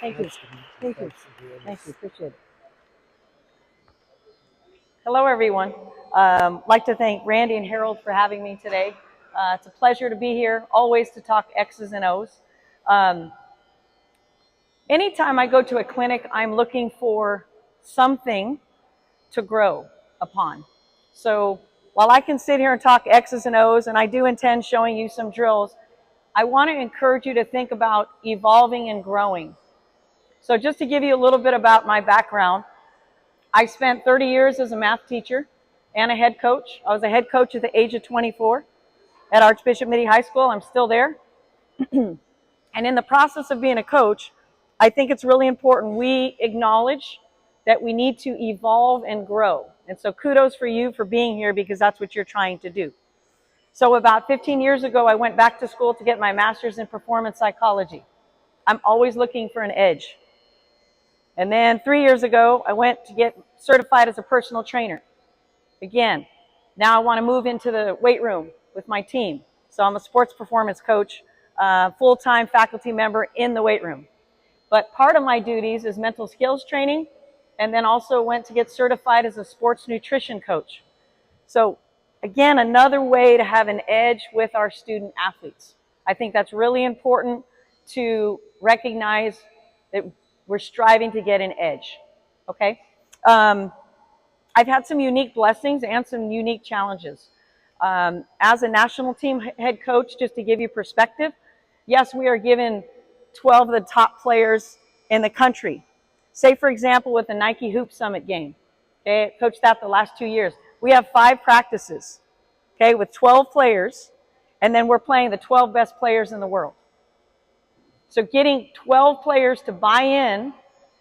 Thank you. Nice to meet you. Thank you. Thanks for doing Thank you. this. Appreciate it. Hello, everyone. I'd like to thank Randy and Harold for having me today. It's a pleasure to be here, always to talk X's and O's. Um, Anytime I go to a clinic, I'm looking for something to grow upon. So while I can sit here and talk X's and O's, and I do intend showing you some drills, I want to encourage you to think about evolving and growing. So just to give you a little bit about my background, I spent 30 years as a math teacher and a head coach. I was a head coach at the age of 24 at Archbishop Mitty High School. I'm still there. And in the process of being a coach, I think it's really important we acknowledge that we need to evolve and grow. And so kudos for you for being here, because that's what you're trying to do. So about 15 years ago, I went back to school to get my master's in performance psychology. I'm always looking for an edge. And then 3 years ago, I went to get certified as a personal trainer. Again, now I want to move into the weight room with my team. So I'm a sports performance coach, full-time faculty member in the weight room. But part of my duties is mental skills training, and then also went to get certified as a sports nutrition coach. So again, another way to have an edge with our student athletes. I think that's really important to recognize that we're striving to get an edge, okay? I've had some unique blessings and some unique challenges. As a national team head coach, just to give you perspective, yes, we are given 12 of the top players in the country. Say, for example, with the Nike Hoop Summit game. Okay, I coached that the last 2 years. We have 5 practices, okay, with 12 players, and then we're playing the 12 best players in the world. So getting 12 players to buy in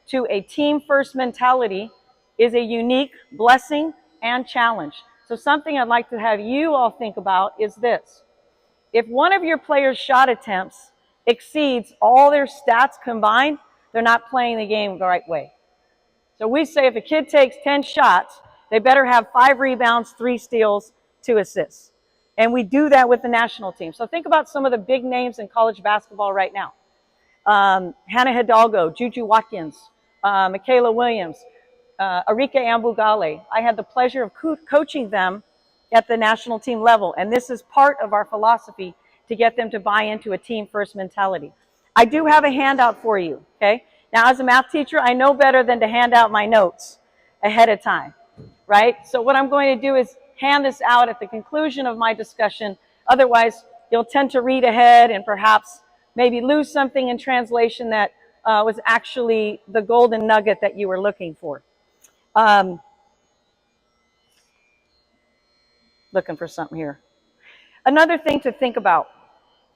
to a team-first mentality is a unique blessing and challenge. So something I'd like to have you all think about is this. If one of your players' shot attempts exceeds all their stats combined, they're not playing the game the right way. So we say if a kid takes 10 shots, they better have 5 rebounds, 3 steals, 2 assists. And we do that with the national team. So think about some of the big names in college basketball right now. Hannah Hidalgo, Juju Watkins, Michaela Williams, Arike Ambugale. I had the pleasure of coaching them at the national team level, and this is part of our philosophy to get them to buy into a team-first mentality. I do have a handout for you, okay? Now, as a math teacher, I know better than to hand out my notes ahead of time, right? So what I'm going to do is hand this out at the conclusion of my discussion. Otherwise, you'll tend to read ahead and perhaps maybe lose something in translation that was actually the golden nugget that you were looking for. Looking for something here. Another thing to think about,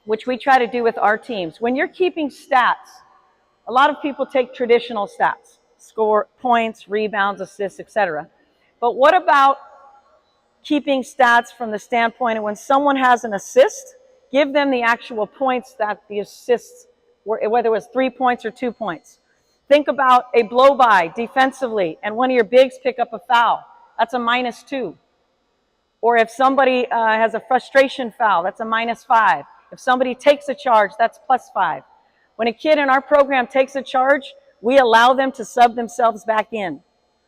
which we try to do with our teams, when you're keeping stats, a lot of people take traditional stats, score, points, rebounds, assists, etc. But what about keeping stats from the standpoint of when someone has an assist, give them the actual points that the assists were, whether it was 3 points or 2 points. Think about a blow-by defensively, and one of your bigs pick up a foul. That's a -2. Or if somebody has a frustration foul, that's a -5. If somebody takes a charge, that's +5. When a kid in our program takes a charge, we allow them to sub themselves back in.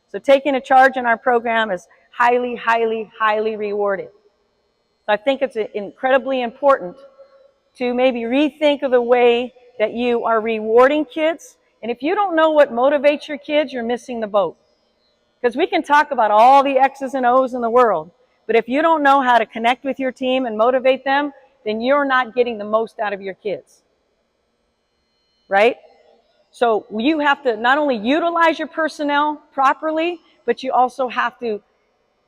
So taking a charge in our program is highly, highly, highly rewarded. So I think it's incredibly important to maybe rethink of the way that you are rewarding kids. And if you don't know what motivates your kids, you're missing the boat. Because we can talk about all the X's and O's in the world, but if you don't know how to connect with your team and motivate them, then you're not getting the most out of your kids. Right? So you have to not only utilize your personnel properly, but you also have to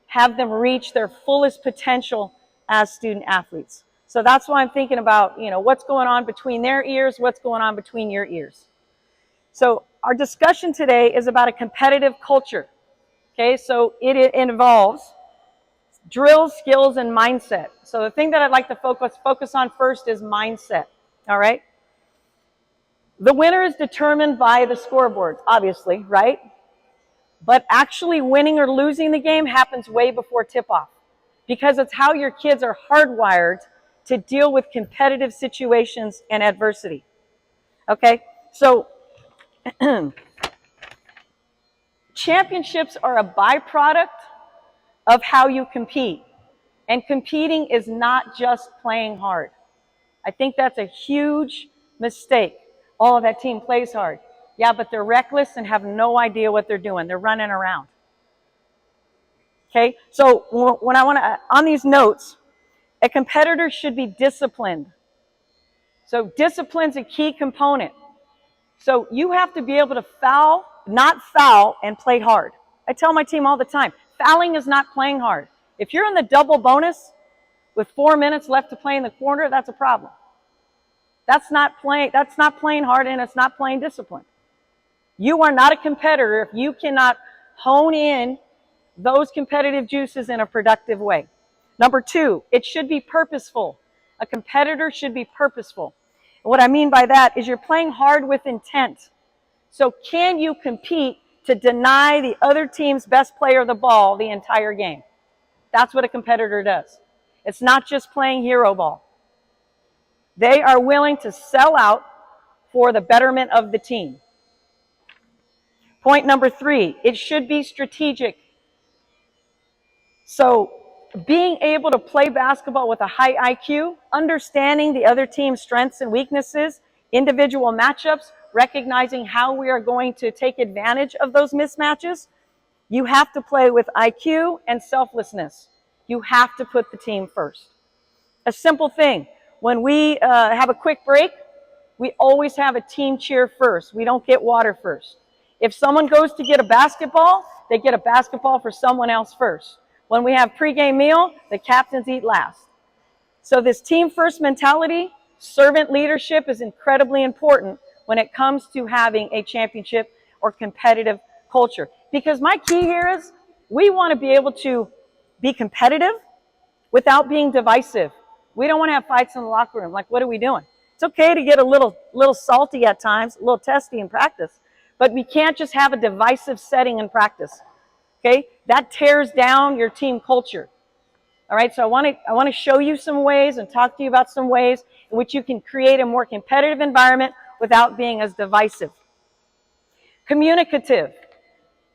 have them reach their fullest potential as student athletes. So that's why I'm thinking about, what's going on between their ears, what's going on between your ears. So our discussion today is about a competitive culture. Okay, so it involves drills, skills, and mindset. So the thing that I'd like to focus on first is mindset, all right? The winner is determined by the scoreboard, obviously, right? But actually winning or losing the game happens way before tip-off, because it's how your kids are hardwired to deal with competitive situations and adversity. Okay, so Championships are a byproduct of how you compete. And competing is not just playing hard. I think that's a huge mistake. Oh, that team plays hard. Yeah, but they're reckless and have no idea what they're doing. They're running around. Okay, so when I want to, on these notes, a competitor should be disciplined. So discipline's a key component. So you have to be able to not foul, and play hard. I tell my team all the time, fouling is not playing hard. If you're in the double bonus with 4 minutes left to play in the quarter, that's a problem. That's not playing hard, and it's not playing discipline. You are not a competitor if you cannot hone in those competitive juices in a productive way. Number 2, it should be purposeful. A competitor should be purposeful. And what I mean by that is you're playing hard with intent. So can you compete to deny the other team's best player the ball the entire game? That's what a competitor does. It's not just playing hero ball. They are willing to sell out for the betterment of the team. Point number 3, it should be strategic. So being able to play basketball with a high IQ, understanding the other team's strengths and weaknesses, individual matchups, recognizing how we are going to take advantage of those mismatches, you have to play with IQ and selflessness. You have to put the team first. A simple thing, when we have a quick break, we always have a team cheer first. We don't get water first. If someone goes to get a basketball, they get a basketball for someone else first. When we have pregame meal, the captains eat last. So this team first mentality, servant leadership is incredibly important when it comes to having a championship or competitive culture. Because my key here is we want to be able to be competitive without being divisive. We don't want to have fights in the locker room. Like, what are we doing? It's okay to get a little salty at times, a little testy in practice, but we can't just have a divisive setting in practice. Okay? That tears down your team culture. All right, so I want to show you some ways and talk to you about some ways in which you can create a more competitive environment without being as divisive. Communicative.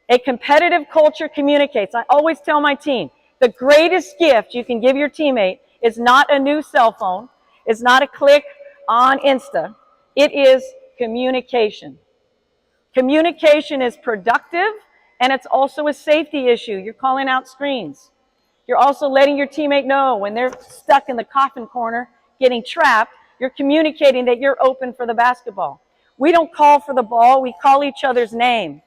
A competitive culture communicates. I always tell my team, the greatest gift you can give your teammate is not a new cell phone. It's not a click on Insta. It is communication. Communication is productive, and it's also a safety issue. You're calling out screens. You're also letting your teammate know when they're stuck in the coffin corner, getting trapped, you're communicating that you're open for the basketball. We don't call for the ball, we call each other's name.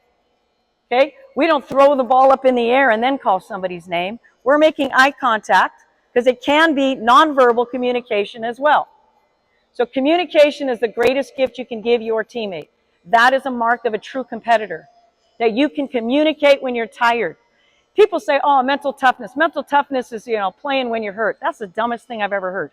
Okay? We don't throw the ball up in the air and then call somebody's name. We're making eye contact because it can be nonverbal communication as well. So communication is the greatest gift you can give your teammate. That is a mark of a true competitor, that you can communicate when you're tired. People say, oh, mental toughness. Mental toughness is, playing when you're hurt. That's the dumbest thing I've ever heard.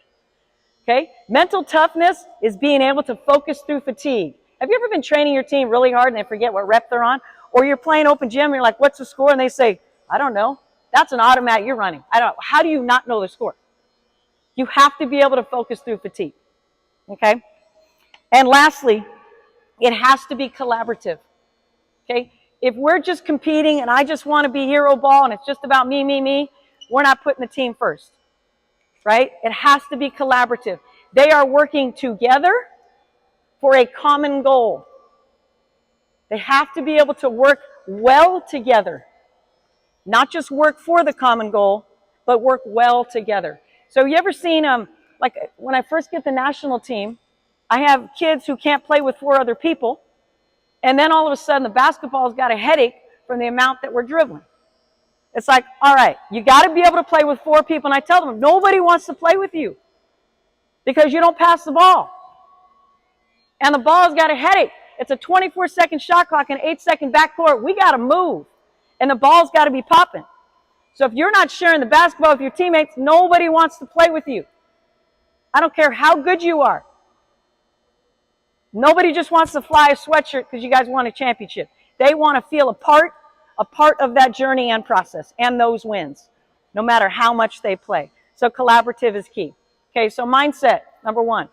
Okay? Mental toughness is being able to focus through fatigue. Have you ever been training your team really hard and they forget what rep they're on? Or you're playing open gym and you're like, what's the score? And they say, I don't know. That's an automatic. You're running. How do you not know the score? You have to be able to focus through fatigue. Okay? And lastly, it has to be collaborative. Okay? If we're just competing and I just want to be hero ball and it's just about me, we're not putting the team first, right? It has to be collaborative. They are working together for a common goal. They have to be able to work well together, not just work for the common goal, but work well together. So you ever seen, like when I first get the national team, I have kids who can't play with 4 other people. And then all of a sudden, the basketball's got a headache from the amount that we're dribbling. It's like, all right, you got to be able to play with 4 people. And I tell them, nobody wants to play with you because you don't pass the ball. And the ball's got a headache. It's a 24-second shot clock and 8-second backcourt. We got to move. And the ball's got to be popping. So if you're not sharing the basketball with your teammates, nobody wants to play with you. I don't care how good you are. Nobody just wants to fly a sweatshirt because you guys won a championship. They want to feel a part of that journey and process and those wins, no matter how much they play. So collaborative is key. Okay, so mindset, number 1.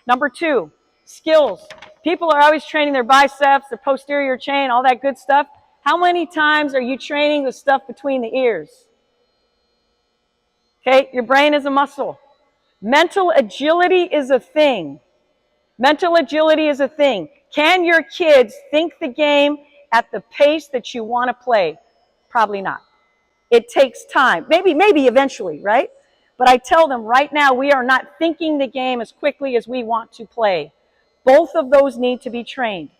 Number 2, Skills. People are always training their biceps, their posterior chain, all that good stuff. How many times are you training the stuff between the ears? Okay, your brain is a muscle. Mental agility is a thing. Mental agility is a thing. Can your kids think the game at the pace that you want to play? Probably not. It takes time. Maybe eventually, right? But I tell them right now, we are not thinking the game as quickly as we want to play. Both of those need to be trained.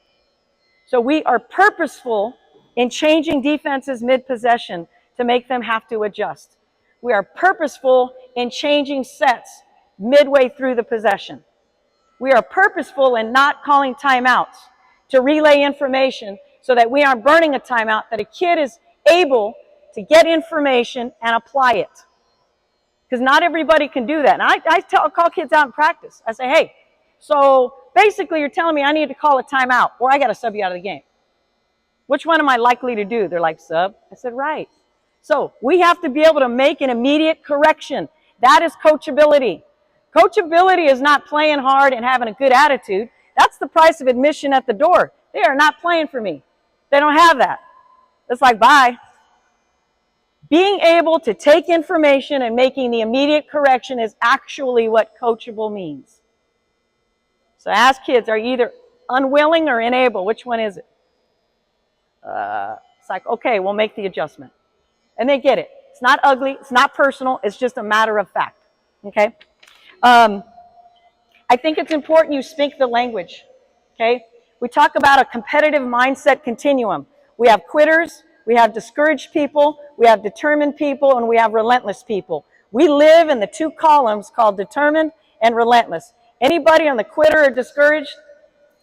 So we are purposeful in changing defenses mid-possession to make them have to adjust. We are purposeful in changing sets midway through the possession. We are purposeful in not calling timeouts to relay information so that we aren't burning a timeout, that a kid is able to get information and apply it. Because not everybody can do that. And I call kids out in practice. I say, hey, so basically you're telling me I need to call a timeout or I got to sub you out of the game. Which one am I likely to do? They're like, sub. I said, right. So we have to be able to make an immediate correction. That is coachability. Coachability is not playing hard and having a good attitude. That's the price of admission at the door. They are not playing for me. They don't have that. It's like, bye. Being able to take information and making the immediate correction is actually what coachable means. So ask kids, are you either unwilling or unable? Which one is it? It's like, okay, we'll make the adjustment. And they get it. It's not ugly. It's not personal. It's just a matter of fact. Okay? I think it's important you speak the language. Okay? We talk about a competitive mindset continuum. We have quitters, we have discouraged people, we have determined people, and we have relentless people. We live in the two columns called determined and relentless. Anybody on the quitter or discouraged,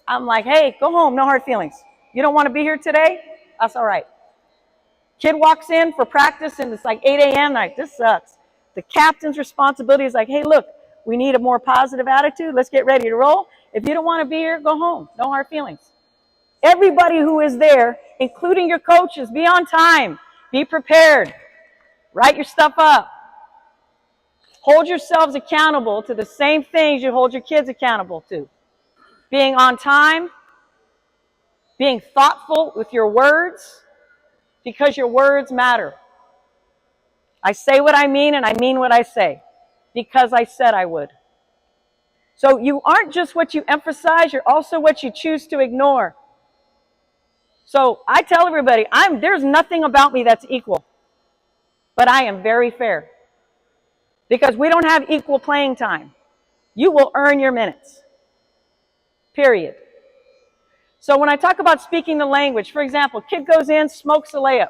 I'm like, hey, go home, no hard feelings. You don't want to be here today? That's all right. Kid walks in for practice and it's like 8 a.m. like, this sucks. The captain's responsibility is like, hey, look, we need a more positive attitude. Let's get ready to roll. If you don't want to be here, go home. No hard feelings. Everybody who is there, including your coaches, be on time. Be prepared. Write your stuff up. Hold yourselves accountable to the same things you hold your kids accountable to. Being on time, being thoughtful with your words, because your words matter. I say what I mean and I mean what I say, because I said I would. So you aren't just what you emphasize, you're also what you choose to ignore. So I tell everybody, there's nothing about me that's equal, but I am very fair. Because we don't have equal playing time. You will earn your minutes. Period. So when I talk about speaking the language, for example, kid goes in, smokes a layup.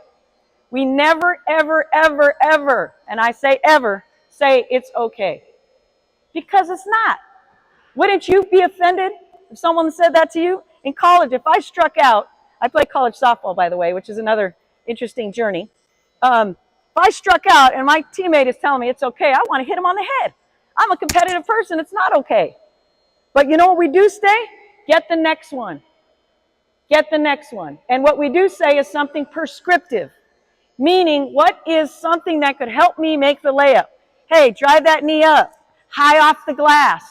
We never, ever, ever, ever, and I say ever, say it's okay. Because it's not. Wouldn't you be offended if someone said that to you? In college, if I struck out, I play college softball, by the way, which is another interesting journey. If I struck out and my teammate is telling me it's okay, I want to hit him on the head. I'm a competitive person. It's not okay. But you know what we do say? Get the next one. Get the next one. And what we do say is something prescriptive, meaning what is something that could help me make the layup? Hey, drive that knee up, high off the glass.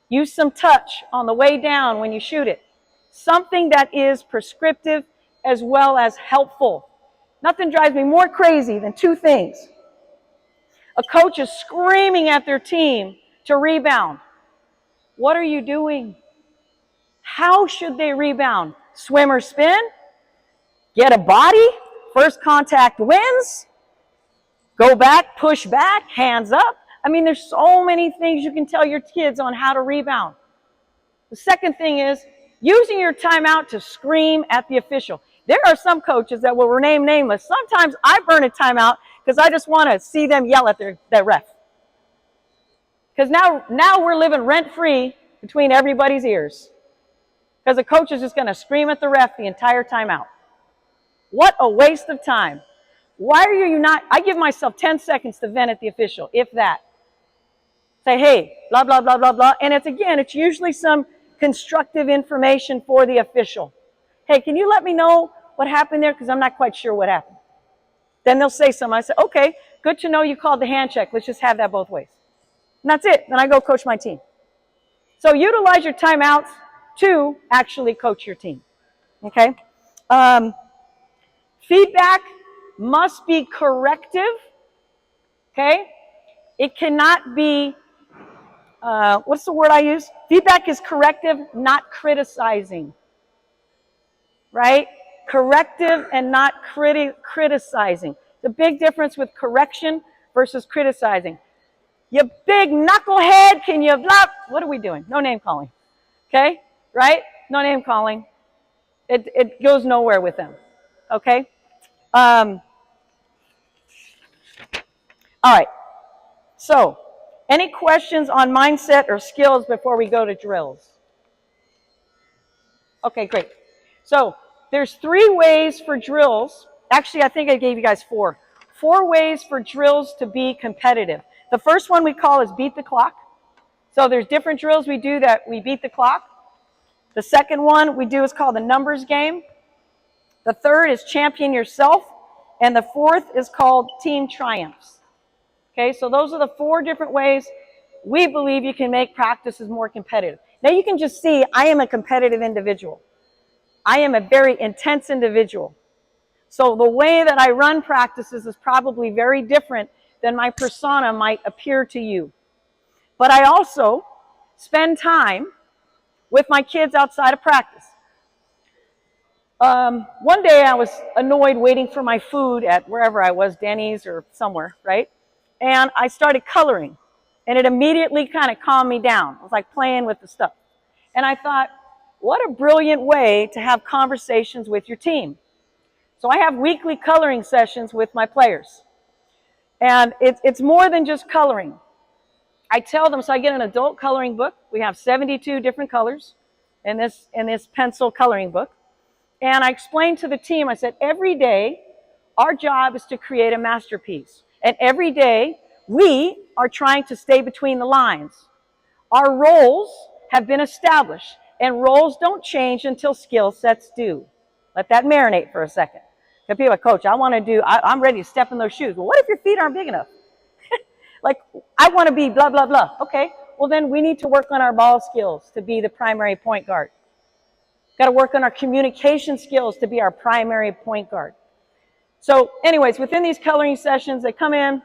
Use some touch on the way down when you shoot it. Something that is prescriptive as well as helpful. Nothing drives me more crazy than two things. A coach is screaming at their team to rebound. What are you doing? How should they rebound? Swim or spin? Get a body? First contact wins? Go back, push back, hands up? I mean, there's so many things you can tell your kids on how to rebound. The second thing is using your timeout to scream at the official. There are some coaches that will remain nameless. Sometimes I burn a timeout because I just want to see them yell at their ref. Because now we're living rent-free between everybody's ears. Because the coach is just going to scream at the ref the entire timeout. What a waste of time. Why are you not? I give myself 10 seconds to vent at the official, if that. Say, hey, blah, blah, blah, blah, blah. And it's usually some constructive information for the official. Hey, can you let me know what happened there? Because I'm not quite sure what happened. Then they'll say something. I say, okay, good to know you called the hand check. Let's just have that both ways. And that's it. Then I go coach my team. So utilize your timeouts to actually coach your team, okay? Feedback must be corrective, okay? It cannot be, what's the word I use? Feedback is corrective, not criticizing, right? Corrective and not criticizing. The big difference with correction versus criticizing. You big knucklehead, can you blah? What are we doing? No name calling, okay? Right? No name calling. It goes nowhere with them, okay? All right. So, any questions on mindset or skills before we go to drills? Okay, great. So, there's 3 ways for drills. Actually, I think I gave you guys 4. 4 ways for drills to be competitive. The first one we call is beat the clock. So there's different drills we do that we beat the clock. The second one we do is called the numbers game. The third is champion yourself. And the fourth is called team triumphs. Okay, so those are the 4 different ways we believe you can make practices more competitive. Now you can just see I am a competitive individual. I am a very intense individual. So the way that I run practices is probably very different than my persona might appear to you. But I also spend time with my kids outside of practice. One day I was annoyed waiting for my food at wherever I was, Denny's or somewhere, right? And I started coloring. And it immediately kind of calmed me down. It was like playing with the stuff. And I thought, what a brilliant way to have conversations with your team. So I have weekly coloring sessions with my players. And it's more than just coloring. I tell them, so I get an adult coloring book. We have 72 different colors in this pencil coloring book. And I explained to the team, I said, every day, our job is to create a masterpiece. And every day, we are trying to stay between the lines. Our roles have been established, and roles don't change until skill sets do. Let that marinate for a second. Because people are like, Coach, I'm ready to step in those shoes. Well, what if your feet aren't big enough? Like, I want to be blah, blah, blah. Okay, well then we need to work on our ball skills to be the primary point guard. Got to work on our communication skills to be our primary point guard. So anyways, within these coloring sessions, they come in,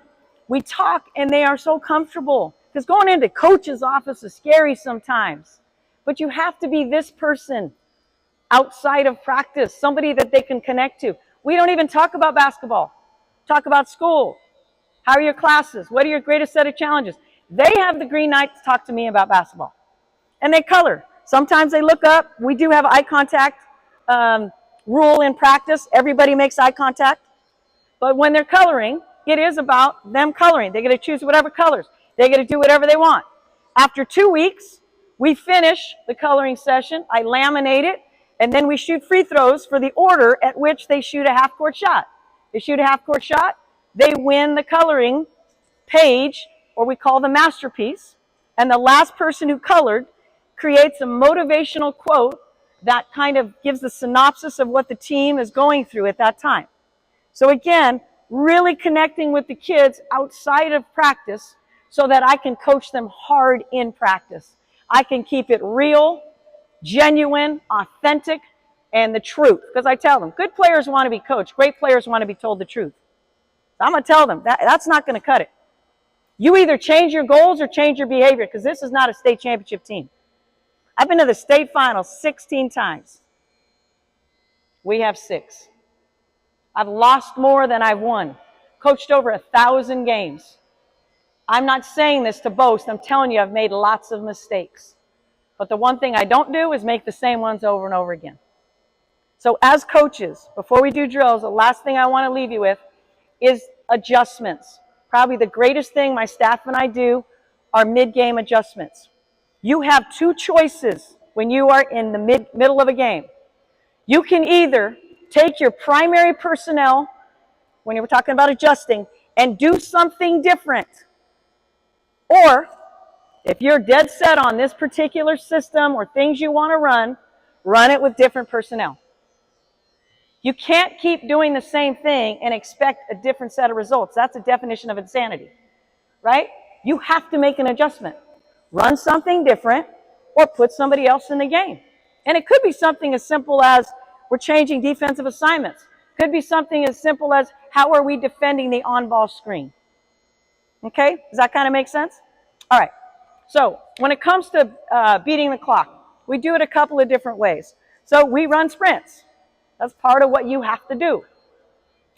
we talk, and they are so comfortable. Because going into coach's office is scary sometimes. But you have to be this person outside of practice, somebody that they can connect to. We don't even talk about basketball. Talk about school. How are your classes? What are your greatest set of challenges? They have the green light to talk to me about basketball. And they color. Sometimes they look up. We do have eye contact rule in practice. Everybody makes eye contact. But when they're coloring, it is about them coloring. They get to choose whatever colors. They get to do whatever they want. After 2 weeks, we finish the coloring session. I laminate it. And then we shoot free throws for the order at which they shoot a half-court shot. They shoot a half-court shot. They win the coloring page, or we call the masterpiece. And the last person who colored creates a motivational quote that kind of gives the synopsis of what the team is going through at that time. So again, really connecting with the kids outside of practice so that I can coach them hard in practice. I can keep it real, genuine, authentic, and the truth. Because I tell them, good players want to be coached. Great players want to be told the truth. So I'm going to tell them, that's not going to cut it. You either change your goals or change your behavior, because this is not a state championship team. I've been to the state finals 16 times. We have 6. I've lost more than I've won. Coached over 1,000 games. I'm not saying this to boast. I'm telling you, I've made lots of mistakes. But the one thing I don't do is make the same ones over and over again. So as coaches, before we do drills, the last thing I want to leave you with is adjustments. Probably the greatest thing my staff and I do are mid-game adjustments. You have 2 choices when you are in the middle of a game. You can either take your primary personnel, when you were talking about adjusting, and do something different. Or, if you're dead set on this particular system or things you want to run it with different personnel. You can't keep doing the same thing and expect a different set of results. That's a definition of insanity, right? You have to make an adjustment. Run something different or put somebody else in the game. And it could be something as simple as we're changing defensive assignments. Could be something as simple as how are we defending the on-ball screen. Okay, does that kind of make sense? All right, so when it comes to beating the clock, we do it a couple of different ways. So we run sprints. That's part of what you have to do.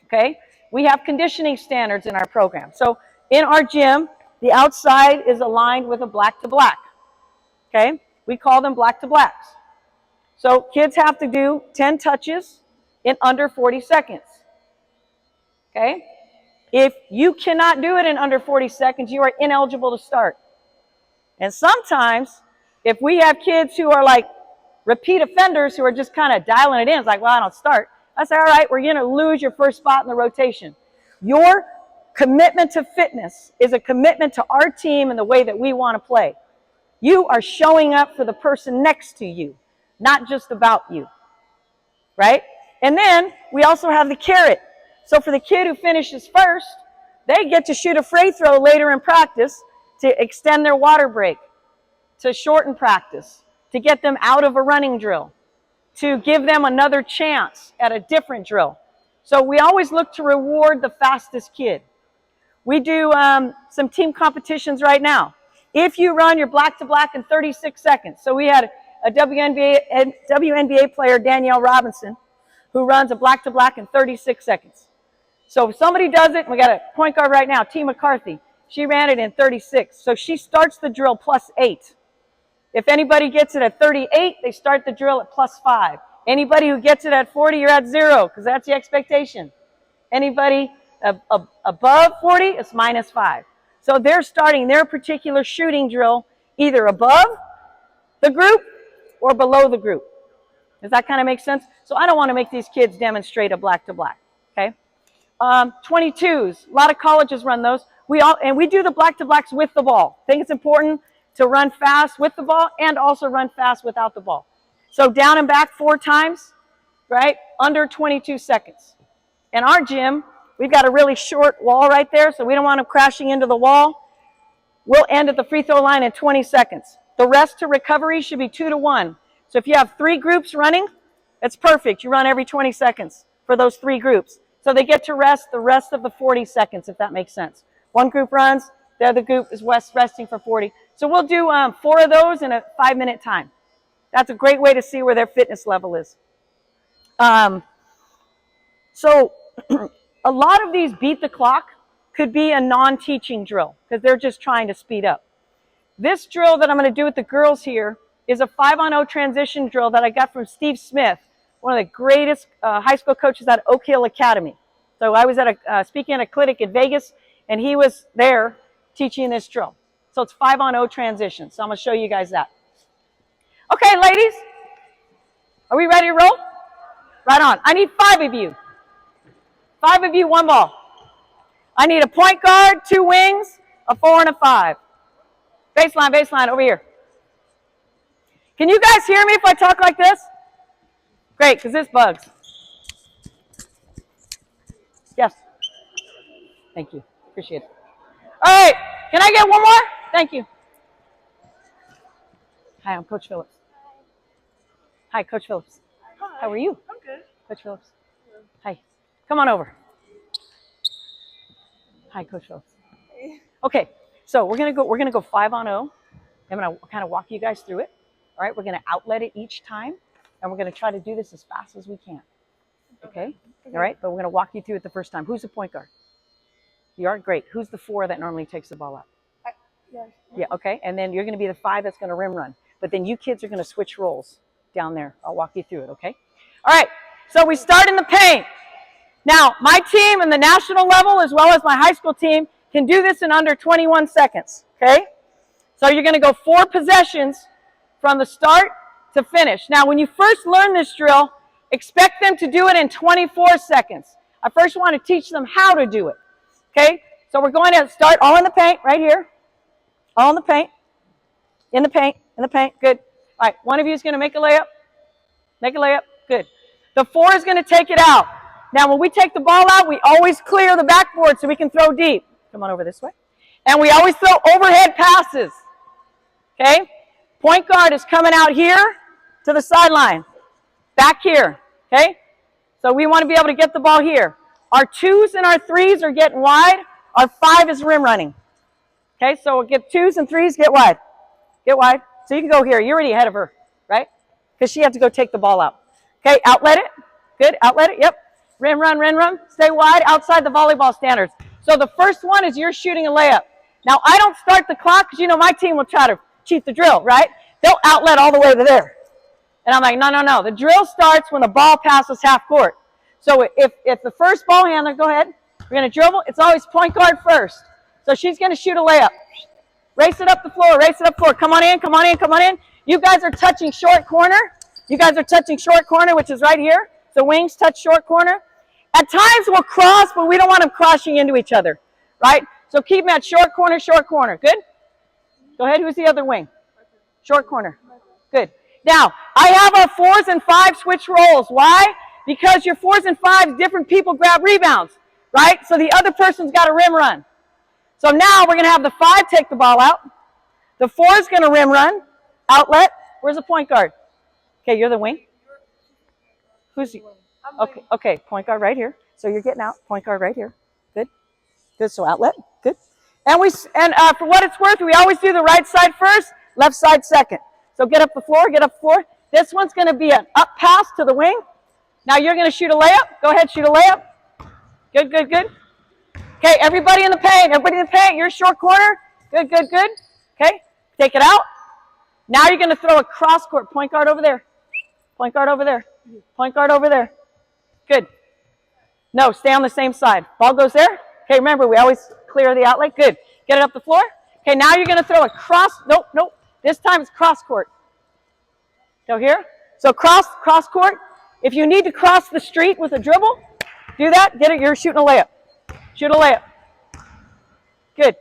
Okay, we have conditioning standards in our program. So in our gym, the outside is aligned with a black to black. Okay, we call them black to blacks. So kids have to do 10 touches in under 40 seconds. Okay, if you cannot do it in under 40 seconds, you are ineligible to start. And sometimes, if we have kids who are like repeat offenders who are just kind of dialing it in, it's like, well, I don't start. I say, all right, we're going to lose your first spot in the rotation. Your commitment to fitness is a commitment to our team and the way that we want to play. You are showing up for the person next to you, not just about you, right? And then we also have the carrot. So for the kid who finishes first, they get to shoot a free throw later in practice to extend their water break, to shorten practice, to get them out of a running drill, to give them another chance at a different drill. So we always look to reward the fastest kid. We do some team competitions right now. If you run your black to black in 36 seconds, so we had a WNBA player, Danielle Robinson, who runs a black to black in 36 seconds. So if somebody does it, we got a point guard right now, T. McCarthy. She ran it in 36. So she starts the drill +8. If anybody gets it at 38, they start the drill at +5. Anybody who gets it at 40, you're at 0, because that's the expectation. Anybody above 40, it's -5. So they're starting their particular shooting drill either above the group or below the group. Does that kind of make sense? So I don't want to make these kids demonstrate a black to black, okay? 22s, a lot of colleges run those. And we do the black to blacks with the ball. I think it's important to run fast with the ball and also run fast without the ball. So down and back 4 times, right? Under 22 seconds. In our gym, we've got a really short wall right there, so we don't want them crashing into the wall. We'll end at the free throw line in 20 seconds. The rest to recovery should be 2 to 1. So if you have 3 groups running, it's perfect. You run every 20 seconds for those 3 groups. So they get to rest the rest of the 40 seconds, if that makes sense. One group runs, the other group is resting for 40. So we'll do 4 of those in a 5-minute time. That's a great way to see where their fitness level is. So a lot of these beat the clock could be a non-teaching drill because they're just trying to speed up. This drill that I'm going to do with the girls here is a 5-on-0 transition drill that I got from Steve Smith, one of the greatest high school coaches at Oak Hill Academy. So I was at speaking at a clinic in Vegas, and he was there teaching this drill. So it's 5-on-0 transition. So I'm going to show you guys that. Okay, ladies, are we ready to roll? Right on. I need 5 of you. 5 of you, 1 ball. I need a point guard, 2 wings, a 4 and a 5. Baseline, over here. Can you guys hear me if I talk like this? Great, because this bugs. Yes. Thank you. Appreciate it. All right. Can I get 1 more? Thank you. Hi, I'm Coach Phillips. Hi, Coach Phillips. Hi. How are you? I'm good. Coach Phillips. Hi. Come on over. Hi, Coach Phillips. Hey. Okay, so we're gonna go 5-on-0. I'm gonna kind of walk you guys through it. All right, we're gonna outlet it each time, and we're gonna try to do this as fast as we can. Okay? All right, but we're gonna walk you through it the first time. Who's the point guard? You are? Great. Who's the 4 that normally takes the ball up? Yes. Yeah, okay, and then you're gonna be the 5 that's gonna rim run. But then you kids are gonna switch roles down there. I'll walk you through it, okay? All right, so we start in the paint. Now, my team in the national level, as well as my high school team, can do this in under 21 seconds, okay? So you're going to go 4 possessions from the start to finish. Now, when you first learn this drill, expect them to do it in 24 seconds. I first want to teach them how to do it, okay? So we're going to start all in the paint, right here. All in the paint. In the paint, good. All right, one of you is going to make a layup. Make a layup, good. The 4 is going to take it out. Now, when we take the ball out, we always clear the backboard so we can throw deep. Come on over this way. And we always throw overhead passes. Okay? Point guard is coming out here to the sideline. Back here, okay? So we want to be able to get the ball here. Our 2s and our 3s are getting wide. Our 5 is rim running. Okay, so we'll get 2s and 3s, get wide. Get wide. So you can go here. You're already ahead of her, right? Because she had to go take the ball out. Okay, outlet it. Good, outlet it. Yep. Rim run. Stay wide outside the volleyball standards. So the first one is you're shooting a layup. Now, I don't start the clock because, you know, my team will try to cheat the drill, right? They'll outlet all the way to there. And I'm like, no. The drill starts when the ball passes half court. So if the first ball handler, go ahead, we're going to dribble. It's always point guard first. So she's going to shoot a layup. Race it up the floor. Come on in. You guys are touching short corner. Which is right here. So wings touch short corner. At times we'll cross, but we don't want them crossing into each other, right? So keep them at short corner. Good? Go ahead. Who's the other wing? Short corner. Good. Now, I have our 4s and 5s switch roles. Why? Because your 4s and 5s, different people grab rebounds, right? So the other person's got a rim run. So now we're going to have the 5 take the ball out. The 4 is going to rim run. Outlet. Where's the point guard? Okay, you're the wing. Who's the? Okay, point guard right here. So you're getting out. Point guard right here. Good. So outlet. Good. And for what it's worth, we always do the right side first, left side second. So get up the floor. This one's going to be an up pass to the wing. Now you're going to shoot a layup. Go ahead, shoot a layup. Good. Okay, everybody in the paint. You're short corner. Good. Okay, take it out. Now you're going to throw a cross court. Point guard over there. Good. No, stay on the same side. Ball goes there. Okay, remember, we always clear the outlet. Good. Get it up the floor. Okay, now you're going to throw a cross. Nope. This time it's cross court. Go here. So cross court. If you need to cross the street with a dribble, do that. Get it. You're shooting a layup. Shoot a layup. Good.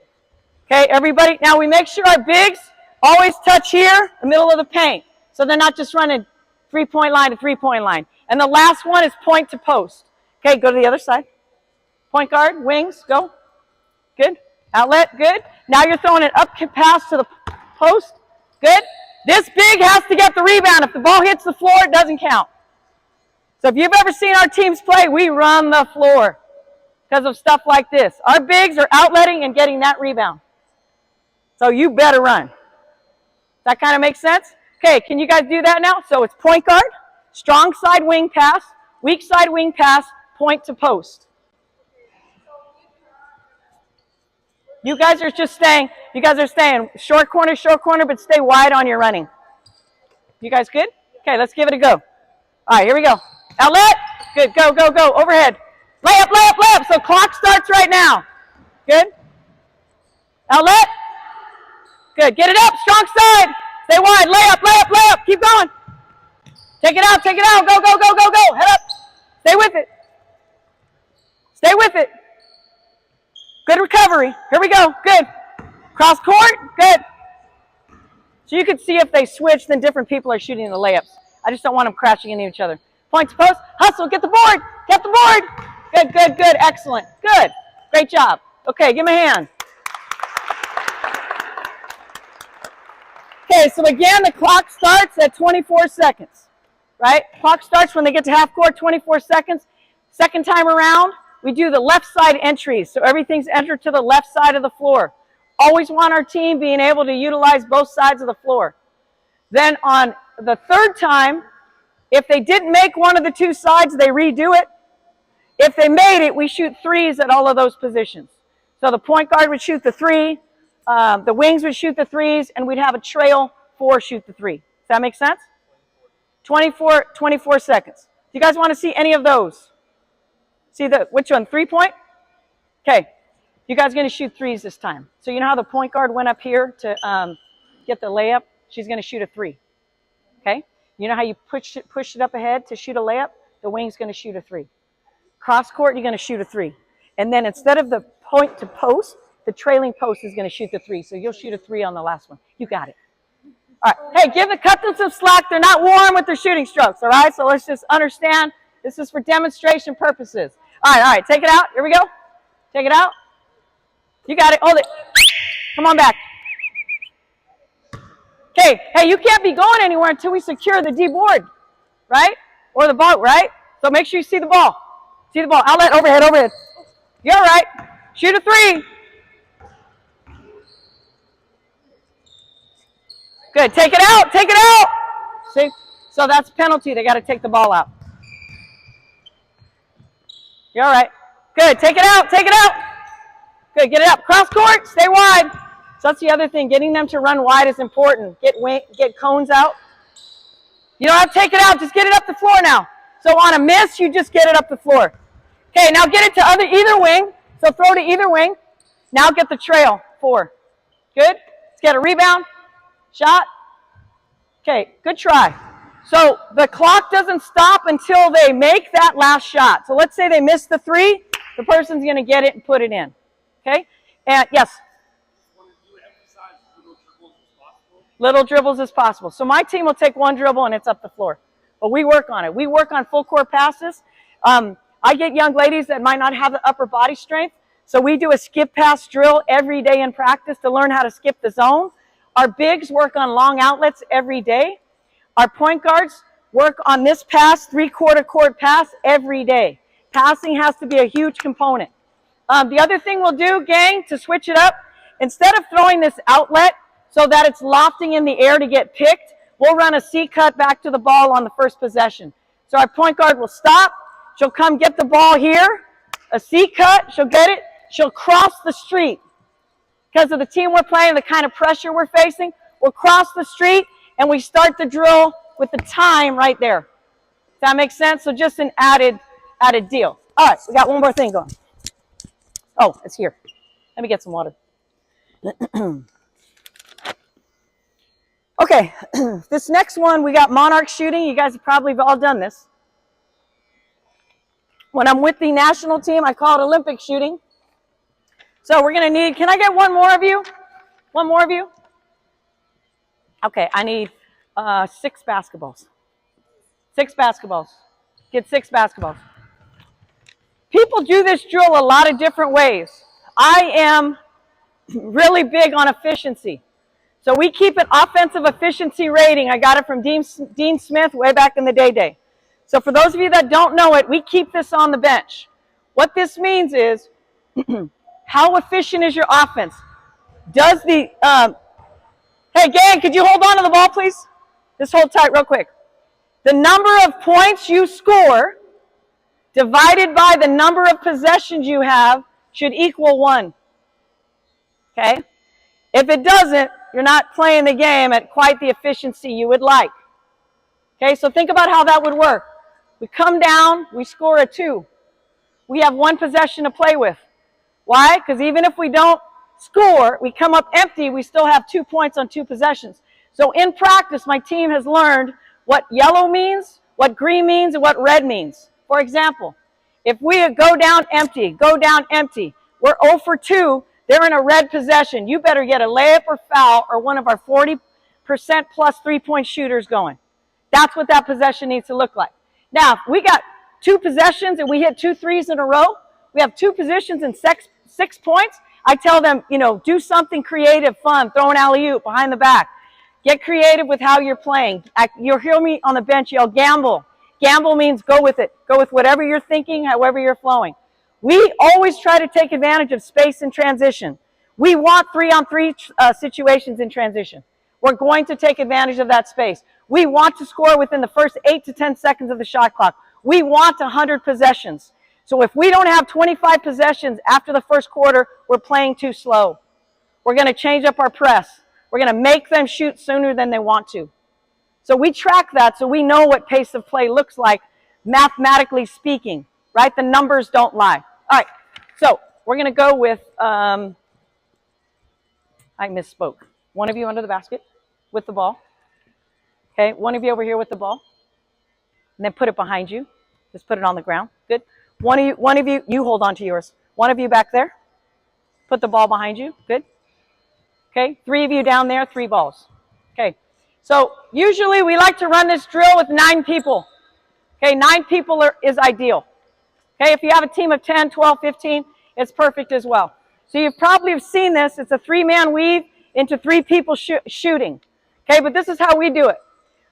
Okay, everybody. Now we make sure our bigs always touch here, the middle of the paint. So they're not just running 3-point line to 3-point line. And the last one is point to post. Okay, go to the other side. Point guard, wings, go. Good. Outlet, good. Now you're throwing an up pass to the post. Good. This big has to get the rebound. If the ball hits the floor, it doesn't count. So if you've ever seen our teams play, we run the floor because of stuff like this. Our bigs are outletting and getting that rebound. So you better run. That kind of makes sense? Okay, can you guys do that now? So it's point guard, strong side wing pass, weak side wing pass, point to post. You guys are staying short corner, but stay wide on your running. You guys good? Okay, let's give it a go. All right, here we go. Outlet. Good, go. Overhead. Layup. So clock starts right now. Good. Outlet. Good. Get it up. Strong side. Stay wide. Layup. Keep going. Take it out. Go. Head up. Stay with it. Good recovery. Here we go. Good. Cross court. Good. So you can see if they switch, then different people are shooting the layups. I just don't want them crashing into each other. Point to post. Hustle. Get the board. Good. Excellent. Good. Great job. Okay, give me a hand. Okay, so again, the clock starts at 24 seconds, right? Clock starts when they get to half court, 24 seconds. Second time around, we do the left side entries. So everything's entered to the left side of the floor. Always want our team being able to utilize both sides of the floor. Then on the third time, if they didn't make one of the two sides, they redo it. If they made it, we shoot threes at all of those positions. So the point guard would shoot the 3, the wings would shoot the 3s, and we'd have a trail 4 shoot the 3. Does that make sense? 24 seconds. Do you guys want to see any of those? See which one? 3-point? Okay. You guys are going to shoot 3s this time. So you know how the point guard went up here to get the layup? She's going to shoot a 3. Okay? You know how you push it up ahead to shoot a layup? The wing's going to shoot a 3. Cross court, you're going to shoot a 3. And then instead of the point to post, the trailing post is going to shoot the 3. So you'll shoot a 3 on the last one. You got it. All right. Hey, cut them some slack. They're not warm with their shooting strokes. All right. So let's just understand this is for demonstration purposes. All right. Take it out. Here we go. Take it out. You got it. Hold it. Come on back. Okay, hey, you can't be going anywhere until we secure the D board, right? Or the boat, right? So make sure you see the ball. See the ball. Outlet, overhead, overhead. You're all right. Shoot a 3. Good. Take it out. Take it out. See? So that's penalty. They got to take the ball out. You're all right. Good. Take it out. Take it out. Good. Get it up. Cross court. Stay wide. So that's the other thing. Getting them to run wide is important. Get cones out. You don't have to take it out. Just get it up the floor now. So on a miss, you just get it up the floor. Okay, now get it to either wing. So throw to either wing. Now get the trail. 4. Good. Let's get a rebound. Shot. Okay, good try. So the clock doesn't stop until they make that last shot. So let's say they miss the 3. The person's going to get it and put it in. Okay? And yes? Little dribbles as possible. So my team will take 1 dribble and it's up the floor. But we work on it. We work on full court passes. I get young ladies that might not have the upper body strength. So we do a skip pass drill every day in practice to learn how to skip the zone. Our bigs work on long outlets every day. Our point guards work on this pass, 3/4 court pass every day. Passing has to be a huge component. The other thing we'll do, gang, to switch it up, instead of throwing this outlet so that it's lofting in the air to get picked, we'll run a C cut back to the ball on the first possession. So our point guard will stop. She'll come get the ball here. A C cut. She'll get it. She'll cross the street. Because of the team we're playing, the kind of pressure we're facing, we'll cross the street and we start the drill with the time right there. Does that make sense? So just an added deal. All right, we got one more thing going. Oh, it's here. Let me get some water. Okay, this next one, we got monarch shooting. You guys have probably all done this. When I'm with the national team, I call it Olympic shooting. So we're going to need, can I get one more of you? One more of you? Okay, I need 6 basketballs. 6 basketballs. Get 6 basketballs. People do this drill a lot of different ways. I am really big on efficiency. So we keep an offensive efficiency rating. I got it from Dean Smith way back in the day. So for those of you that don't know it, we keep this on the bench. What this means is, how efficient is your offense? Does the, hey gang, could you hold on to the ball, please? Just hold tight real quick. The number of points you score divided by the number of possessions you have should equal 1. Okay? If it doesn't, you're not playing the game at quite the efficiency you would like. Okay, so think about how that would work. We come down, we score a 2. We have 1 possession to play with. Why? Because even if we don't score, we come up empty, we still have 2 points on 2 possessions. So in practice, my team has learned what yellow means, what green means, and what red means. For example, if we go down empty, we're 0 for 2, they're in a red possession. You better get a layup or foul or one of our 40% plus 3-point shooters going. That's what that possession needs to look like. Now, if we got 2 possessions and we hit 2 threes in a row, we have 2 positions and 6 points. I tell them, do something creative, fun, throw an alley-oop behind the back. Get creative with how you're playing. You'll hear me on the bench yell, gamble. Gamble means go with it. Go with whatever you're thinking, however you're flowing. We always try to take advantage of space and transition. We want 3-on-3 situations in transition. We're going to take advantage of that space. We want to score within the first 8 to 10 seconds of the shot clock. We want 100 possessions. So if we don't have 25 possessions after the first quarter, we're playing too slow. We're going to change up our press. We're going to make them shoot sooner than they want to. So we track that so we know what pace of play looks like, mathematically speaking, right? The numbers don't lie. All right, so we're going to go with, I misspoke. One of you under the basket with the ball. Okay, one of you over here with the ball. And then put it behind you. Just put it on the ground. Good. One of you, you hold on to yours. One of you back there. Put the ball behind you. Good. Okay, 3 of you down there, 3 balls. Okay, so usually we like to run this drill with 9 people. Okay, 9 people is ideal. Okay, if you have a team of 10, 12, 15, it's perfect as well. So you probably have seen this. It's a 3-man weave into 3 people shooting. Okay, but this is how we do it.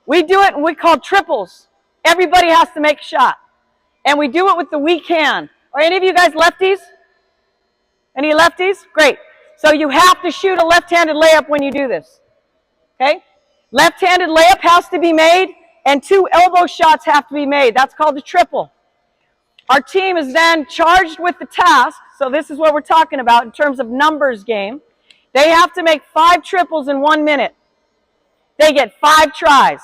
We do it and we call triples. Everybody has to make a shot. And we do it with the weak hand. Are any of you guys lefties? Any lefties? Great. So you have to shoot a left-handed layup when you do this. Okay? Left-handed layup has to be made, and 2 elbow shots have to be made. That's called a triple. Our team is then charged with the task, so this is what we're talking about in terms of numbers game. They have to make 5 triples in 1 minute. They get 5 tries,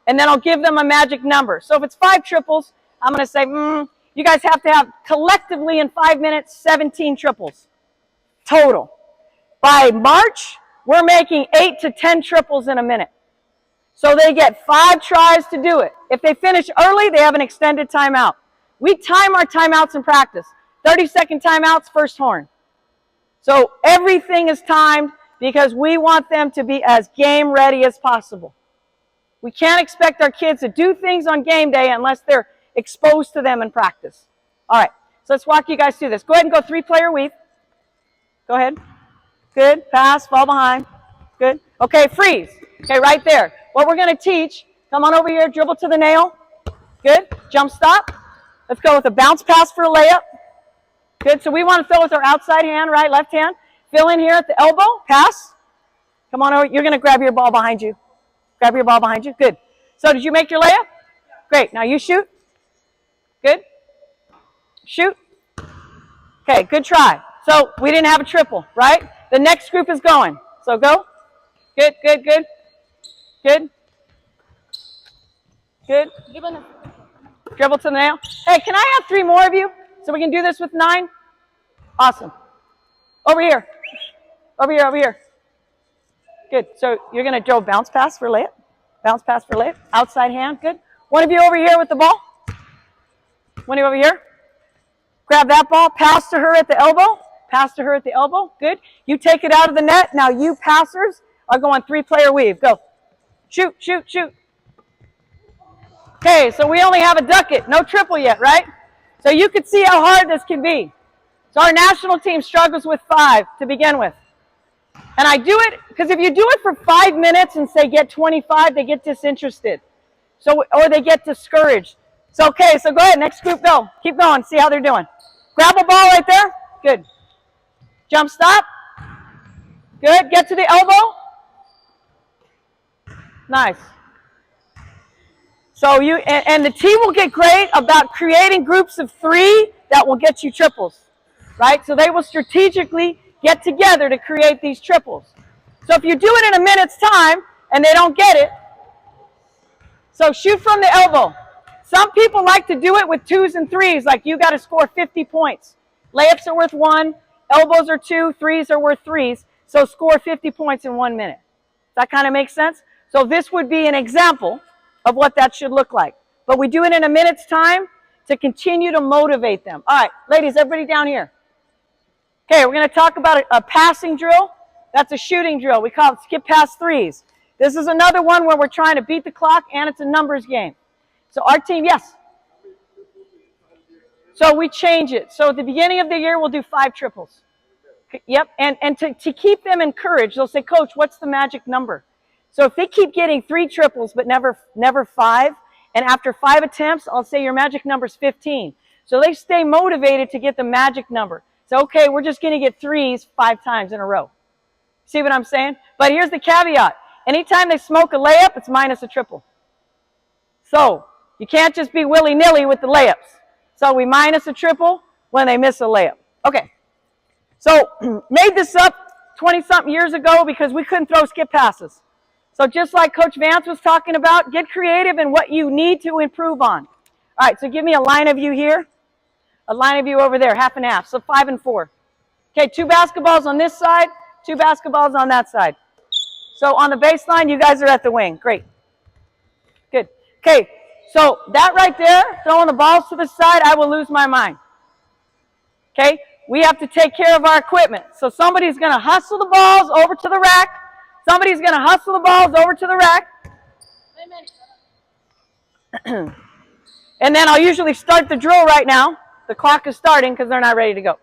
and then I'll give them a magic number. So if it's 5 triples, I'm going to say, you guys have to have collectively in 5 minutes 17 triples total. By March, we're making 8 to 10 triples in a minute. So they get 5 tries to do it. If they finish early, they have an extended timeout. We time our timeouts in practice. 30-second timeouts, first horn. So everything is timed because we want them to be as game ready as possible. We can't expect our kids to do things on game day unless they're exposed to them in practice. All right, so let's walk you guys through this. Go ahead and go 3-player weave. Go ahead. Good. Pass, fall behind. Good. Okay, freeze. Okay, right there. What we're going to teach, come on over here, dribble to the nail. Good. Jump stop. Let's go with a bounce pass for a layup. Good. So we want to throw with our outside hand, right, left hand. Fill in here at the elbow. Pass. Come on over. You're going to grab your ball behind you. Grab your ball behind you. Good. So did you make your layup? Great. Now you shoot. Good. Shoot. Okay, good try. So we didn't have a triple, right? The next group is going. So go. Good, good, good. Good. Good. Dribble to the nail. Hey, can I have 3 more of you so we can do this with 9? Awesome. Over here. Over here, over here. Good. So you're going to go bounce pass for layup. Bounce pass for layup. Outside hand. Good. One of you over here with the ball. One of you over here. Grab that ball. Pass to her at the elbow. Pass to her at the elbow. Good. You take it out of the net. Now you passers are going 3-player weave. Go. Shoot, shoot, shoot. Okay, so we only have a ducket. No triple yet, right? So you can see how hard this can be. So our national team struggles with 5 to begin with. And I do it because if you do it for 5 minutes and say get 25, they get disinterested. So, or they get discouraged. So, okay, so go ahead. Next group, go. Keep going. See how they're doing. Grab a ball right there. Good. Jump stop. Good. Get to the elbow. Nice. So you, and the team will get great about creating groups of 3 that will get you triples, right? So they will strategically get together to create these triples. So if you do it in a minute's time and they don't get it, so shoot from the elbow. Some people like to do it with 2s and 3s, like you got to score 50 points. Layups are worth 1, elbows are 2, 3s are worth 3s, so score 50 points in 1 minute. Does that kind of make sense? So this would be an example of what that should look like. But we do it in a minute's time to continue to motivate them. All right, ladies, everybody down here. Okay, we're going to talk about a passing drill. That's a shooting drill. We call it skip pass 3s. This is another one where we're trying to beat the clock, and it's a numbers game. So our team, yes? So we change it. So at the beginning of the year, we'll do 5 triples. Yep, and to keep them encouraged, they'll say, Coach, what's the magic number? So if they keep getting 3 triples but never 5, and after 5 attempts, I'll say your magic number is 15. So they stay motivated to get the magic number. So, okay, we're just going to get 3s 5 times in a row. See what I'm saying? But here's the caveat. Anytime they smoke a layup, it's minus a triple. So you can't just be willy-nilly with the layups. So we minus a triple when they miss a layup. Okay. So made this up 20-something years ago because we couldn't throw skip passes. So just like Coach Vance was talking about, get creative in what you need to improve on. All right, so give me a line of you here, a line of you over there, half and half, so 5 and 4. Okay, 2 basketballs on this side, 2 basketballs on that side. So on the baseline, you guys are at the wing. Great. Good. Okay, so that right there, throwing the balls to the side, I will lose my mind. Okay, we have to take care of our equipment. So somebody's going to hustle the balls over to the rack. Somebody's going to hustle the balls over to the rack. And then I'll usually start the drill right now. The clock is starting because they're not ready to go.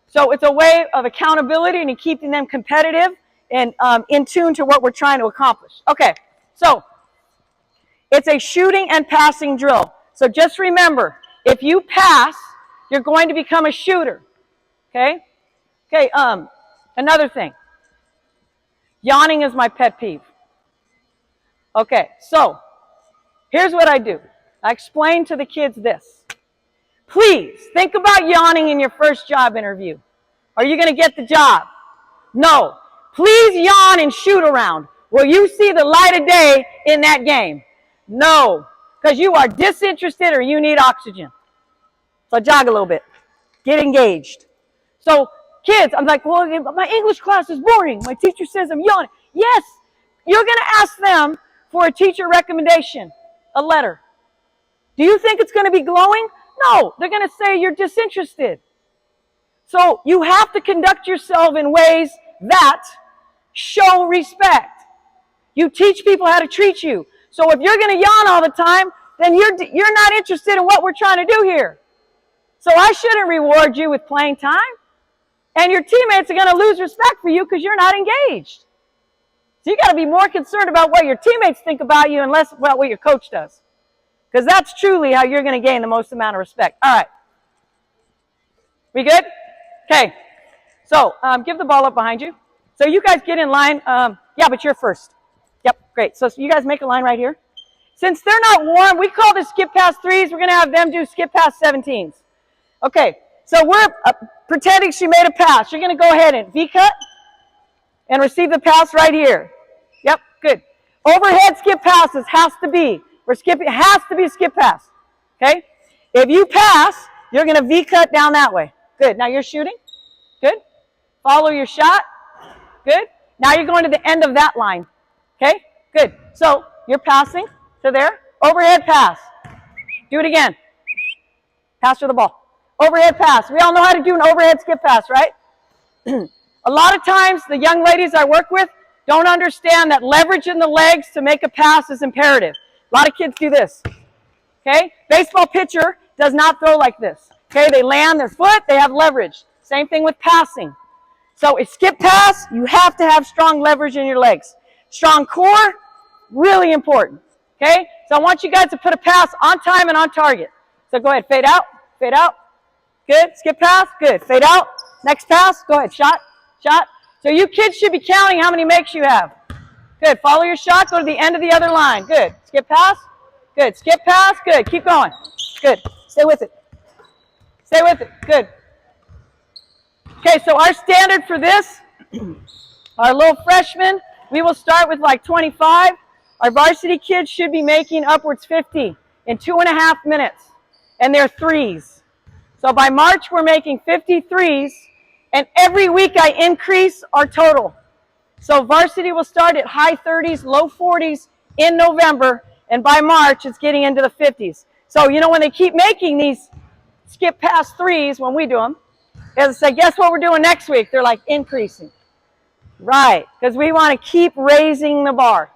So it's a way of accountability and keeping them competitive and in tune to what we're trying to accomplish. Okay, so it's a shooting and passing drill. So just remember, if you pass, you're going to become a shooter. Okay? Okay, another thing. Yawning is my pet peeve. Okay, so here's what I do. I explain to the kids this. Please, think about yawning in your first job interview. Are you going to get the job? No. Please yawn and shoot around. Will you see the light of day in that game? No, because you are disinterested or you need oxygen. So jog a little bit. Get engaged. So kids, I'm like, well, my English class is boring. My teacher says I'm yawning. Yes, you're going to ask them for a teacher recommendation, a letter. Do you think it's going to be glowing? No, they're going to say you're disinterested. So you have to conduct yourself in ways that show respect. You teach people how to treat you. So if you're going to yawn all the time, then you're not interested in what we're trying to do here. So I shouldn't reward you with playing time. And your teammates are going to lose respect for you because you're not engaged. So you got to be more concerned about what your teammates think about you and less about what your coach does. Because that's truly how you're going to gain the most amount of respect. All right. We good? Okay. So give the ball up behind you. So you guys get in line. Yeah, but you're first. Yep, great. So you guys make a line right here. Since they're not warm, we call this skip past threes. We're going to have them do skip past 17s. Okay. So we're pretending she made a pass. You're going to go ahead and V-cut and receive the pass right here. Yep, good. Overhead skip passes has to be. It has to be a skip pass. Okay? If you pass, you're going to V-cut down that way. Good. Now you're shooting. Good. Follow your shot. Good. Now you're going to the end of that line. Okay? Good. So you're passing to there. Overhead pass. Do it again. Pass her the ball. Overhead pass. We all know how to do an overhead skip pass, right? A lot of times, the young ladies I work with don't understand that leveraging the legs to make a pass is imperative. A lot of kids do this. Okay? Baseball pitcher does not throw like this. Okay? They land their foot, they have leverage. Same thing with passing. So a skip pass, you have to have strong leverage in your legs. Strong core, really important. Okay? So I want you guys to put a pass on time and on target. So go ahead, fade out, fade out. Good. Skip pass. Good. Fade out. Next pass. Go ahead. Shot. Shot. So you kids should be counting how many makes you have. Good. Follow your shot. Go to the end of the other line. Good. Skip pass. Good. Skip pass. Good. Keep going. Good. Stay with it. Stay with it. Good. Okay, so our standard for this, our little freshmen, we will start with like 25. Our varsity kids should be making upwards 50 in 2.5 minutes. And they're threes. So by March, we're making 53s, and every week I increase our total. So varsity will start at high 30s, low 40s in November, and by March, it's getting into the 50s. So, you know, when they keep making these skip past threes, when we do them, they say, guess what we're doing next week? They're like increasing. Right, because we want to keep raising the bar.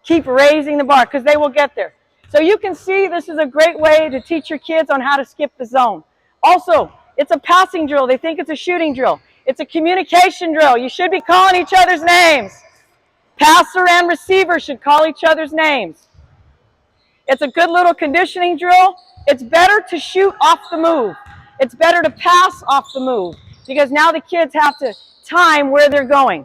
Keep raising the bar, because they will get there. So you can see this is a great way to teach your kids on how to skip the zone. Also, it's a passing drill. They think it's a shooting drill. It's a communication drill. You should be calling each other's names. Passer and receiver should call each other's names. It's a good little conditioning drill. It's better to shoot off the move. It's better to pass off the move because now the kids have to time where they're going.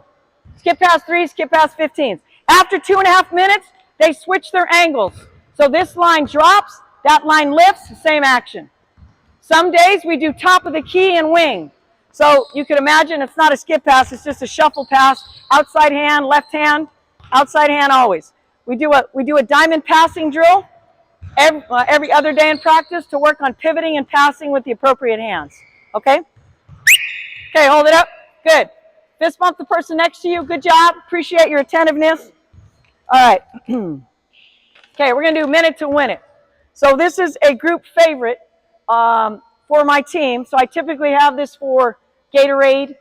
Skip past threes, skip past 15s. After 2.5 minutes, they switch their angles. So this line drops, that line lifts, same action. Some days we do top of the key and wing. So you can imagine it's not a skip pass, it's just a shuffle pass. Outside hand, outside hand always. We do a diamond passing drill every other day in practice to work on pivoting and passing with the appropriate hands. Okay? Okay, hold it up. Good. Fist bump the person next to you. Good job. Appreciate your attentiveness. All right. Okay, we're going to do minute to win it. So this is a group favorite for my team. So I typically have this for Gatorade,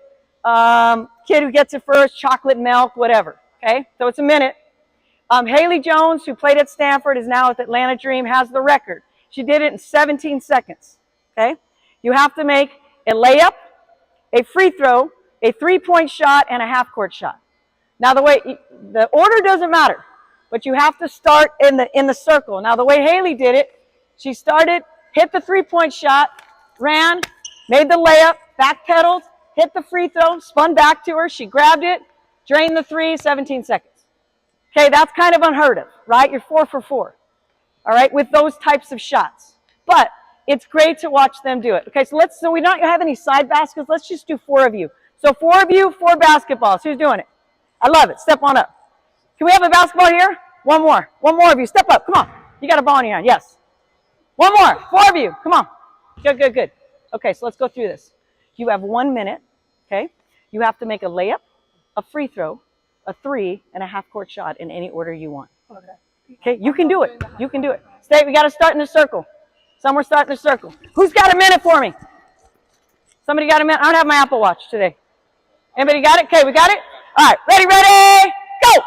kid who gets it first, chocolate milk, whatever. Okay, so it's a minute. Haley Jones, who played at Stanford, is now with Atlanta Dream, has the record. She did it in 17 seconds. Okay, you have to make a layup, a free throw, a three-point shot, and a half-court shot. Now the order doesn't matter, but you have to start in the circle. Now the way Haley did it, she started, hit the 3-point shot, ran, made the layup, backpedaled, hit the free throw, spun back to her, she grabbed it, drained the 3, 17 seconds. Okay, that's kind of unheard of, right? You're 4 for 4, all right, with those types of shots. But it's great to watch them do it. Okay, so we don't have any side baskets. Let's just do 4 of you. So 4 of you, 4 basketballs. Who's doing it? I love it. Step on up. Can we have a basketball here? One more. One more of you. Step up. Come on. You got a ball in your hand. Yes. One more. 4 of you. Come on. Good, good, good. Okay, so let's go through this. You have 1 minute, okay? You have to make a layup, a free throw, a 3, and a half-court shot in any order you want. Okay, you can do it. You can do it. Stay. We got to start in the circle. Somewhere start in the circle. Who's got a minute for me? Somebody got a minute? I don't have my Apple Watch today. Anybody got it? Okay, we got it? All right, ready, go!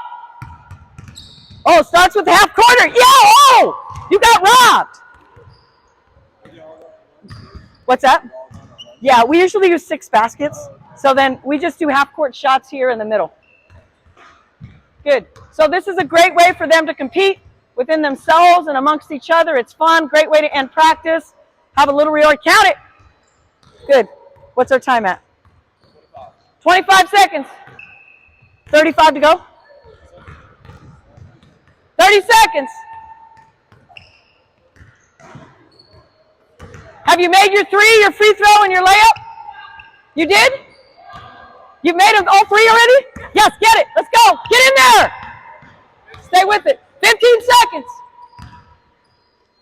Oh, it starts with the half quarter. Yeah, oh! You got robbed. What's that? Yeah, we usually use 6 baskets. So then we just do half-court shots here in the middle. Good. So this is a great way for them to compete within themselves and amongst each other. It's fun. Great way to end practice. Have a little reward. Count it. Good. What's our time at? 25 seconds. 35 to go. 30 seconds. Have you made your 3, your free throw, and your layup? You did? You've made them all 3 already? Yes, get it. Let's go. Get in there. Stay with it. 15 seconds.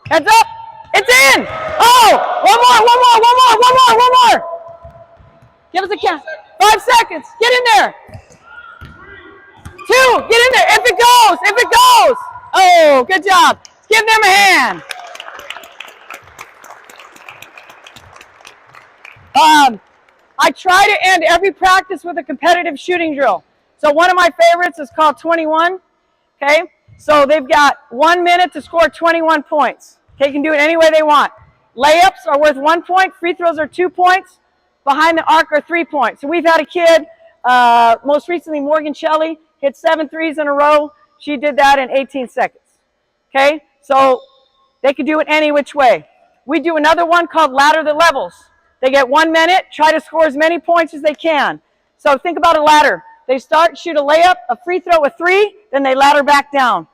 Heads up. It's in. Oh, one more. Give us a count. 5 seconds. Get in there. 2. Get in there. If it goes. Oh, good job. Give them a hand. I try to end every practice with a competitive shooting drill. So one of my favorites is called 21. Okay, so they've got 1 minute to score 21 points. Okay, you can do it any way they want. Layups are worth 1 point. Free throws are 2 points. Behind the arc are 3 points. So we've had a kid, most recently Morgan Shelley, hit 7 threes in a row. She did that in 18 seconds. Okay, so they could do it any which way. We do another one called Ladder the Levels. They get 1 minute, try to score as many points as they can. So think about a ladder. They start, shoot a layup, a free throw, a 3, then they ladder back down.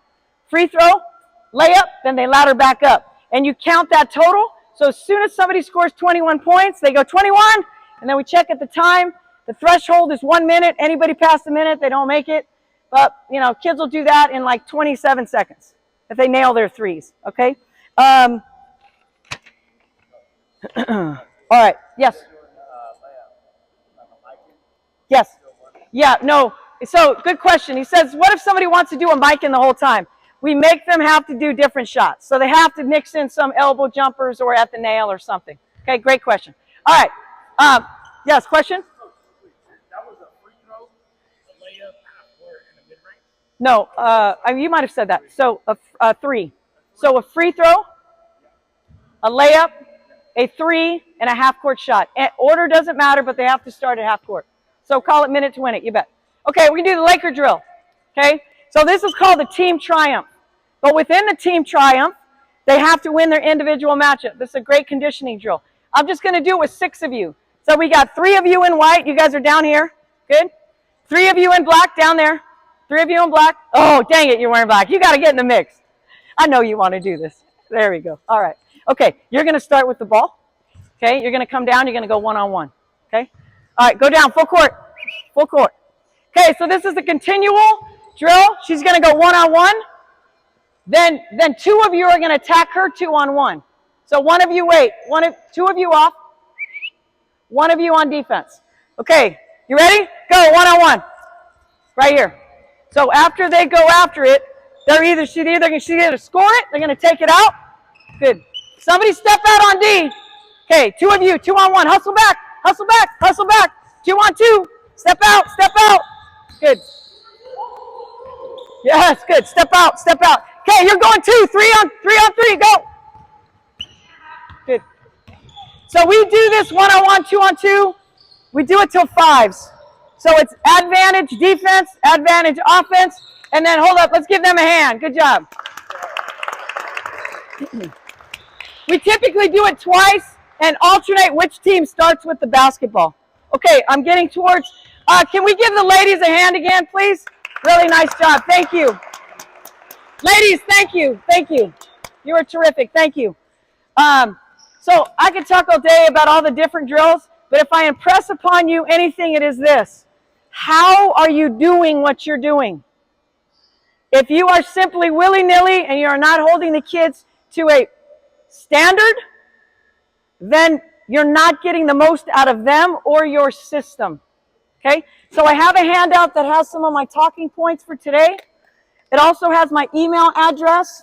Free throw, layup, then they ladder back up. And you count that total. So as soon as somebody scores 21 points, they go 21, and then we check at the time. The threshold is 1 minute. Anybody past a minute, they don't make it. But, you know, kids will do that in like 27 seconds if they nail their 3s, okay? All right, yes. Yes. Yeah, no. So, good question. He says, what if somebody wants to do a mic in the whole time? We make them have to do different shots. So they have to mix in some elbow jumpers or at the nail or something. Okay, great question. All right. Yes, question? That was a free throw, a layup, half-court, and a mid-range? No, I mean, you might have said that. So a 3. So a free throw, a layup, a 3, and a half-court shot. And order doesn't matter, but they have to start at half-court. So call it minute to win it, you bet. Okay, we can do the Laker drill, okay? So this is called the team triumph. But within the team triumph, they have to win their individual matchup. This is a great conditioning drill. I'm just going to do it with 6 of you. So we got 3 of you in white. You guys are down here. Good. 3 of you in black down there. 3 of you in black. Oh, dang it, you're wearing black. You got to get in the mix. I know you want to do this. There we go. All right. Okay, you're going to start with the ball. Okay, you're going to come down. You're going to go one-on-one. Okay. All right, go down. Full court. Full court. Okay, so this is the continual drill. She's going to go one-on-one. Then 2 of you are going to attack her 2-on-1. So 1 of you wait. 2 of you off. 1 of you on defense. Okay, you ready? Go, one-on-one. Right here. So after they go after it, she's either going to score it, they're going to take it out. Good. Somebody step out on D. Okay, 2 of you, 2-on-1. Hustle back, hustle back, hustle back. 2-on-2. Step out, step out. Good. Yes, good. Step out, step out. Okay, you're going 2, 3-on-3, go. Good. So we do this 1-on-1, 2-on-2. We do it till 5s. So it's advantage defense, advantage offense, and then hold up, let's give them a hand. Good job. We typically do it twice and alternate which team starts with the basketball. Okay, I'm getting towards, can we give the ladies a hand again, please? Really nice job, thank you. Ladies, thank you, thank you. You were terrific, thank you. So I could talk all day about all the different drills, but if I impress upon you anything, it is this. How are you doing what you're doing? If you are simply willy-nilly and you are not holding the kids to a standard, then you're not getting the most out of them or your system. Okay? So I have a handout that has some of my talking points for today. It also has my email address.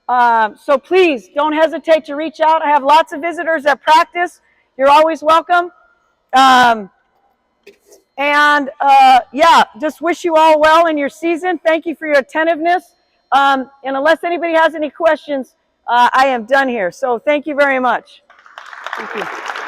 So please don't hesitate to reach out. I have lots of visitors at practice. You're always welcome. Yeah, just wish you all well in your season. Thank you for your attentiveness. And unless anybody has any questions, I am done here. So thank you very much. Thank you.